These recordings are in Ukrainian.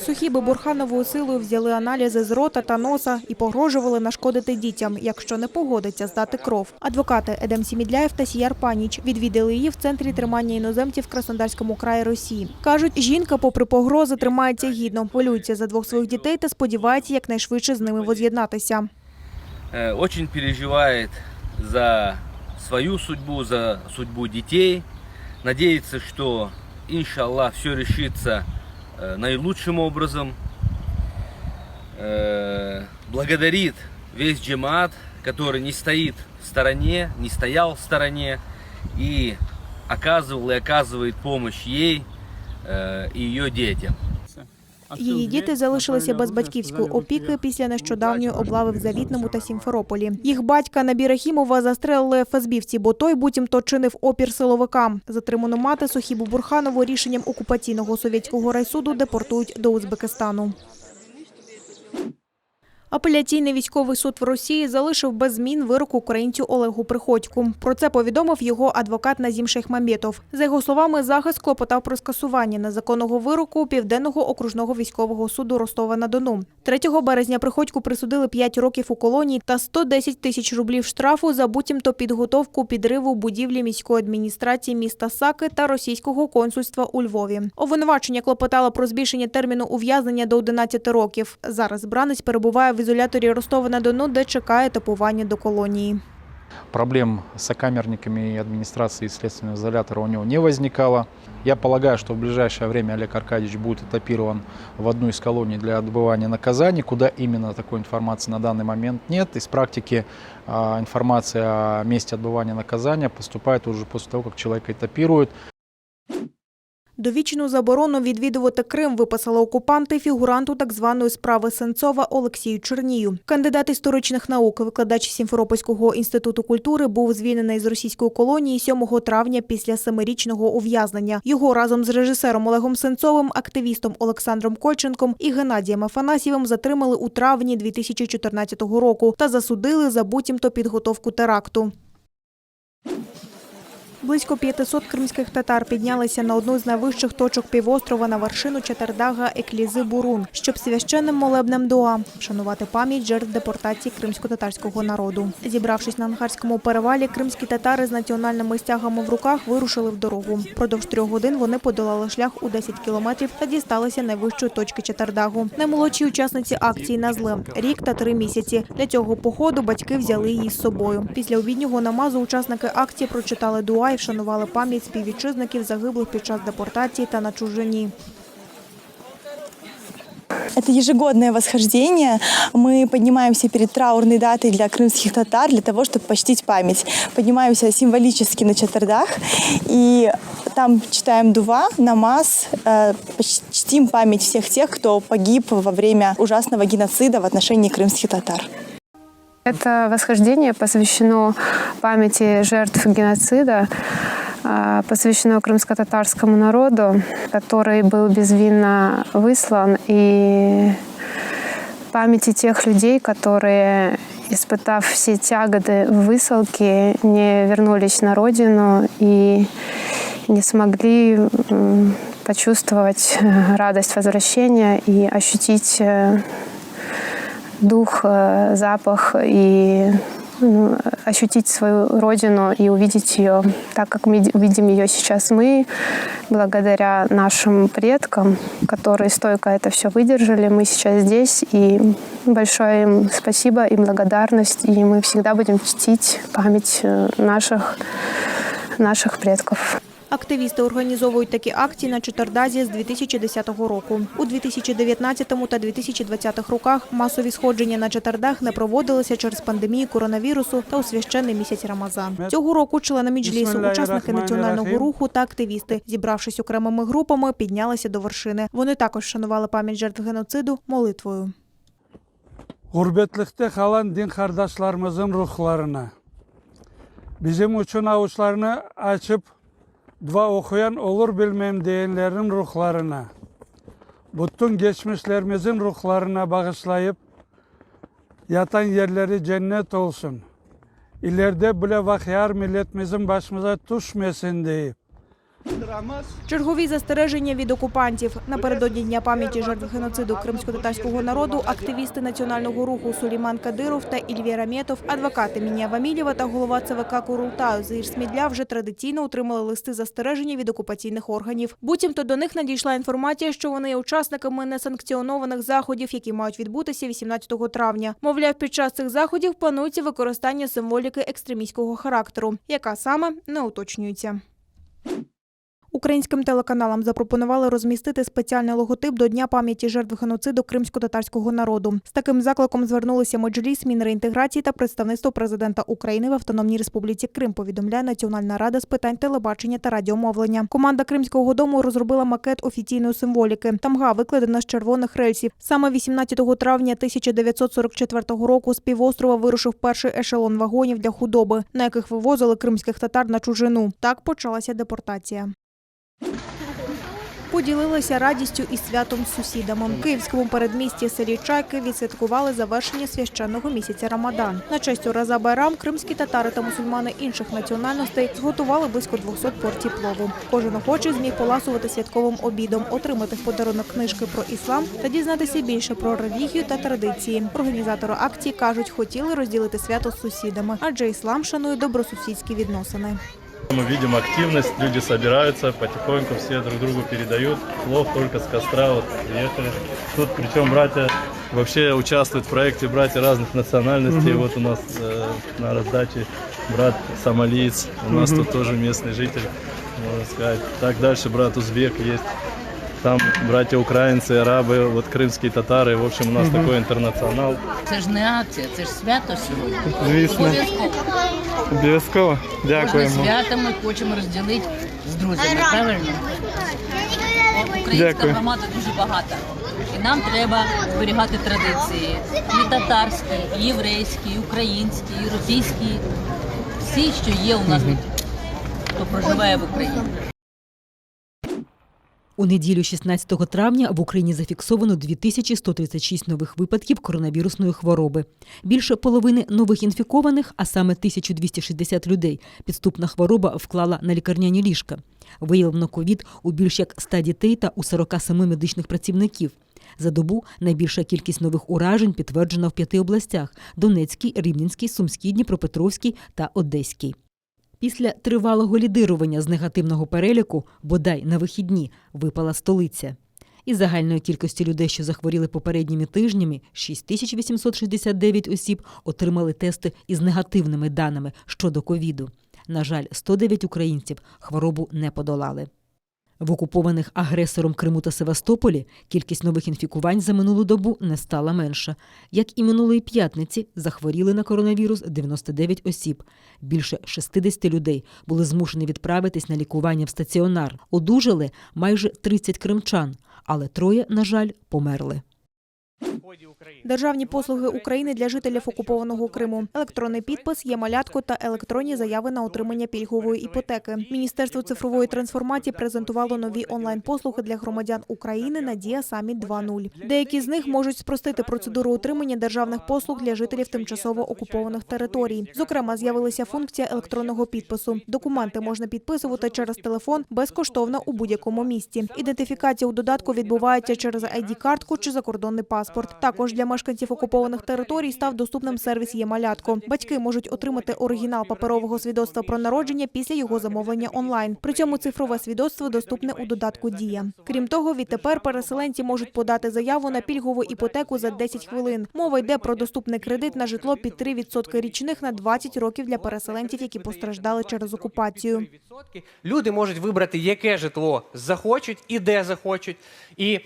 Сухіби Бурхановою силою взяли аналізи з рота та носа і погрожували нашкодити дітям, якщо не погодиться здати кров. Адвокати Едем Сімідляєв та Сіяр Паніч відвідали її в центрі тримання іноземців в Краснодарському краї Росії. Кажуть, жінка, попри погрози, тримається гідно, хвилюється за двох своїх дітей та сподівається якнайшвидше з ними воз'єднатися. Очень переживает за свою судьбу, за судьбу детей. Надеется, что, иншаллах, все решится наилучшим образом. Благодарит весь джемаат, который не стоит в стороне, не стоял в стороне и оказывал и оказывает помощь ей и ее детям. Її діти залишилися без батьківської опіки після нещодавньої облави в Завітному та Сімферополі. Їх батька Набіра Хімова застрелили ФСБівці, бо той буцімто чинив опір силовикам. Затриману мати Сухібу Бурханову рішенням окупаційного совєтського райсуду депортують до Узбекистану. Апеляційний військовий суд в Росії залишив без змін вирок українцю Олегу Приходьку. Про це повідомив його адвокат Назім Шейхмамбетов. За його словами, захист клопотав про скасування незаконного вироку Південного окружного військового суду Ростова-на-Дону. 3 березня Приходьку присудили 5 років у колонії та 110 тисяч рублів штрафу за буцімто підготовку підриву будівлі міської адміністрації міста Саки та російського консульства у Львові. Обвинувачення клопотало про збільшення терміну ув'язнення до 11 років. Зараз бранець перебуває в ізоляторі Ростова-на-Дону, де чекає етапування до колонії. Проблем с сокамерниками и администрацией следственного изолятора у него не возникало. Я полагаю, что в ближайшее время Олег Аркадьевич будет этапирован в одну из колоний для отбывания наказания. Куда именно, такой информации на данный момент нет. Из практики информация о месте отбывания наказания поступает уже после того, как человека этапируют. Довічну заборону відвідувати Крим виписали окупанти фігуранту так званої справи Сенцова Олексію Чернію. Кандидат історичних наук, викладач Сімферопольського інституту культури, був звільнений з російської колонії 7 травня після 7-річного ув'язнення. Його разом з режисером Олегом Сенцовим, активістом Олександром Кольченком і Геннадієм Афанасьєвим затримали у травні 2014 року та засудили за буцімто підготовку теракту. Близько 500 кримських татар піднялися на одну з найвищих точок півострова на вершину Чатардага Еклізи-Бурун, щоб священним молебнем дуа вшанувати пам'ять жертв депортації кримсько-татарського народу. Зібравшись на Ангарському перевалі, кримські татари з національними стягами в руках вирушили в дорогу. Продовж 3 годин вони подолали шлях у 10 кілометрів та дісталися найвищої точки Чатардагу. Наймолодшій учасниці акції Назле – рік та 3 місяці. Для цього походу батьки взяли її з собою. Після обіднього намазу учасники акції прочитали дуа і вшанували пам'ять співвітчизників, загиблих під час депортації та на чужині. Это ежегодное восхождение. Мы поднимаемся перед траурной датой для крымских татар, для того, чтобы почтить память. Поднимаемся символически на Чатардах, и там читаем дуа, намаз, чтим память всех тех, кто погиб во время ужасного геноцида в отношении крымских татар. Это восхождение посвящено памяти жертв геноцида, посвящено крымско-татарскому народу, который был безвинно выслан, и памяти тех людей, которые, испытав все тяготы высылки, не вернулись на родину и не смогли почувствовать радость возвращения и ощутить дух, запах и ощутить свою родину и увидеть ее так, как мы видим ее сейчас мы, благодаря нашим предкам, которые стойко это все выдержали. Мы сейчас здесь, и большое им спасибо и благодарность, и мы всегда будем чтить память наших предков. Активісти організовують такі акції на Чатардазі з 2010 року. У 2019 та 2020 роках масові сходження на Чатардаг не проводилися через пандемію коронавірусу та у священний місяць Рамазан. Цього року члени Меджлісу, учасники національного руху та активісти, зібравшись окремими групами, піднялися до вершини. Вони також вшанували пам'ять жертв геноциду молитвою. Гурбетлікте қалан дин қардашларымыздың рухларына. Bizim üçün avuçlarını açıp dua okuyan olur bilmem diyenlerin ruhlarına, bütün geçmişlerimizin ruhlarına bağışlayıp, yatan yerleri cennet olsun. İleride bile vakyar milletimizin başımıza düşmesin deyip, Чергові застереження від окупантів. Напередодні Дня пам'яті жертв геноциду кримсько-татарського народу активісти національного руху Сулейман Кадиров та Ільвір Аметов, адвокати Міня Вамілєва та голова ЦВК Курултаю Заїр Смідля вже традиційно отримали листи застереження від окупаційних органів. Буцімто до них надійшла інформація, що вони є учасниками несанкціонованих заходів, які мають відбутися 18 травня. Мовляв, під час цих заходів планується використання символіки екстремістського характеру, яка саме не уточнюється. Українським телеканалам запропонували розмістити спеціальний логотип до Дня пам'яті жертв геноциду кримсько-татарського народу. З таким закликом звернулися Меджліс, Мінреінтеграції та представництво президента України в Автономній Республіці Крим, повідомляє Національна рада з питань телебачення та радіомовлення. Команда Кримського дому розробила макет офіційної символіки. Тамга викладена з червоних рельсів. Саме 18 травня 1944 року з півострова вирушив перший ешелон вагонів для худоби, на яких вивозили кримських татар на чужину. Так почалася депортація. Поділилися радістю і святом з сусідами. В київському передмісті селі Чайки відсвяткували завершення священного місяця Рамадан. На честь Ураза Байрам кримські татари та мусульмани інших національностей зготували близько 200 порцій плову. Кожен охочий зміг поласувати святковим обідом, отримати в подарунок книжки про іслам та дізнатися більше про релігію та традиції. Організатори акції кажуть, хотіли розділити свято з сусідами, адже іслам шанує добросусідські відносини. Мы видим активность, люди собираются, потихоньку все друг другу передают. Плов только с костра вот приехали. Тут причем братья вообще участвуют в проекте, братья разных национальностей. Вот у нас на раздаче брат сомалиец, у нас тут тоже местный житель, можно сказать. Так дальше брат узбек есть. Там братья украинцы, арабы, вот крымские татары. В общем, у нас такой интернационал. Це ж не акція, це ж свято сьогодні. Звісно. Обов'язково. Кожне Дякуємо. свято ми хочемо розділити з друзями, правильно? Українська Дякую. громада дуже багата. І нам треба зберігати традиції. І татарські, і єврейські, і українські, і російські. Всі, що є у нас, хто проживає в Україні. У неділю 16 травня в Україні зафіксовано 2136 нових випадків коронавірусної хвороби. Більше половини нових інфікованих, а саме 1260 людей, підступна хвороба вклала на лікарняні ліжка. Виявлено ковід у більш як 100 дітей та у 47 медичних працівників. За добу найбільша кількість нових уражень підтверджена в 5 областях – Донецькій, Рівненській, Сумській, Дніпропетровській та Одеській. Після тривалого лідирування з негативного переліку, бодай на вихідні, випала столиця. Із загальної кількості людей, що захворіли попередніми тижнями, 6869 осіб отримали тести із негативними даними щодо ковіду. На жаль, 109 українців хворобу не подолали. В окупованих агресором Криму та Севастополі кількість нових інфікувань за минулу добу не стала менша. Як і минулої п'ятниці, захворіли на коронавірус 99 осіб. Більше 60 людей були змушені відправитись на лікування в стаціонар. Одужали майже 30 кримчан, але 3, на жаль, померли. Державні послуги України для жителів окупованого Криму. Електронний підпис, Є-малятко та електронні заяви на отримання пільгової іпотеки. Міністерство цифрової трансформації презентувало нові онлайн-послуги для громадян України «Надія Саміт 2.0». Деякі з них можуть спростити процедуру отримання державних послуг для жителів тимчасово окупованих територій. Зокрема, з'явилася функція електронного підпису. Документи можна підписувати через телефон безкоштовно у будь-якому місці. Ідентифікація у додатку відбувається через ID-картку чи закордонний паспорт. Також для мешканців окупованих територій став доступним сервіс «Є-малятко». Батьки можуть отримати оригінал паперового свідоцтва про народження після його замовлення онлайн. При цьому цифрове свідоцтво доступне у додатку «Дія». Крім того, відтепер переселенці можуть подати заяву на пільгову іпотеку за 10 хвилин. Мова йде про доступний кредит на житло під 3% річних на 20 років для переселенців, які постраждали через окупацію. Люди можуть вибрати, яке житло захочуть і де захочуть. І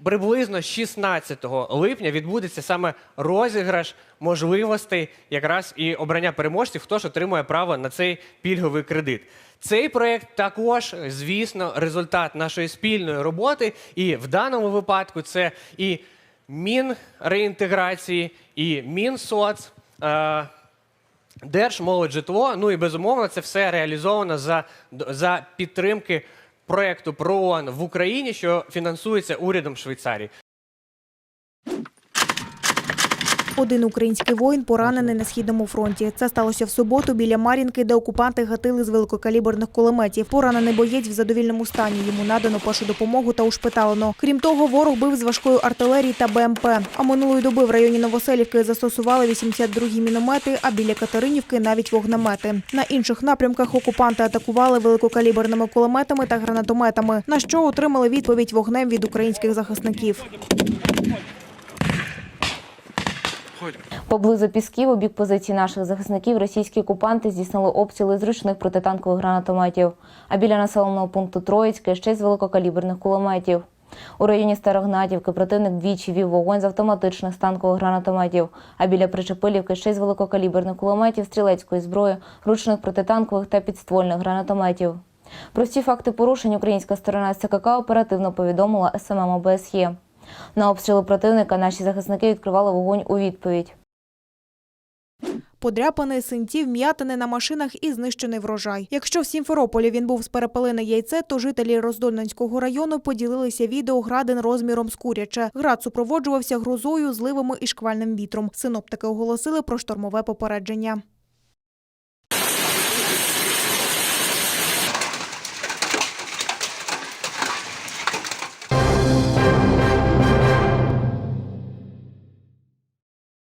приблизно 16 липня відбудеться саме розіграш можливостей якраз і обрання переможців, хто ж отримує право на цей пільговий кредит. Цей проєкт також, звісно, результат нашої спільної роботи. І в даному випадку це і Мінреінтеграції, і Мінсоц, Держмолоджитло. Ну і, безумовно, це все реалізовано за підтримки проєкту ПРООН в Україні, що фінансується урядом Швейцарії. Один український воїн поранений на Східному фронті. Це сталося в суботу біля Мар'їнки, де окупанти гатили з великокаліберних кулеметів. Поранений боєць в задовільному стані. Йому надано першу допомогу та ушпиталено. Крім того, ворог бив з важкої артилерії та БМП. А минулої доби в районі Новоселівки застосували 82-гі міномети, а біля Катеринівки навіть вогнемети. На інших напрямках окупанти атакували великокаліберними кулеметами та гранатометами, на що отримали відповідь вогнем від українських захисників. Поблизу Пісків, у бік позицій наших захисників, російські окупанти здійснили обстріли з ручних протитанкових гранатометів. А біля населеного пункту Троїцьке ще й з великокаліберних кулеметів. У районі Старогнатівки противник двічі вів вогонь з автоматичних станкових гранатометів, а біля Причепилівки ще й з великокаліберних кулеметів, стрілецької зброї, ручних протитанкових та підствольних гранатометів. Про всі факти порушень українська сторона СЦКК оперативно повідомила СММ ОБСЄ. На обстріли противника наші захисники відкривали вогонь у відповідь. Подряпини, синці, вм'ятини на машинах і знищений врожай. Якщо в Сімферополі він був з перепелине яйце, то жителі Роздольненського району поділилися відео градин розміром з куряче. Град супроводжувався грозою, зливами і шквальним вітром. Синоптики оголосили про штормове попередження.